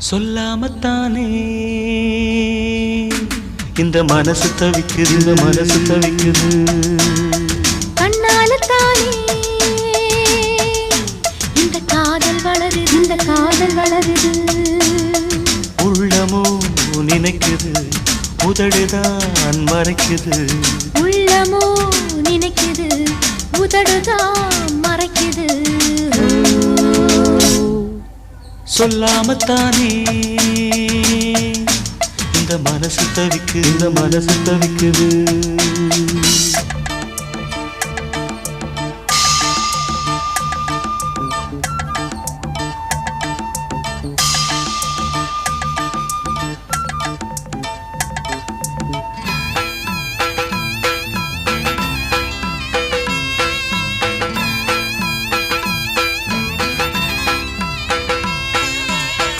சொல்லாமத்தானே இந்த மனசு தவிக்குது, இந்த மனசு தவிக்குது. கண்ணால தானே இந்த காதல் வளருது, இந்த காதல் வளருது. உள்ளமோ நினைக்குது, உதடுதான் மறைக்குது. உள்ளமோ நினைக்குது, உதடுதான் மறைக்குது. சொல்லாமத்தானே இந்த மனசு தவிக்குது, இந்த மனசு தவிக்குது.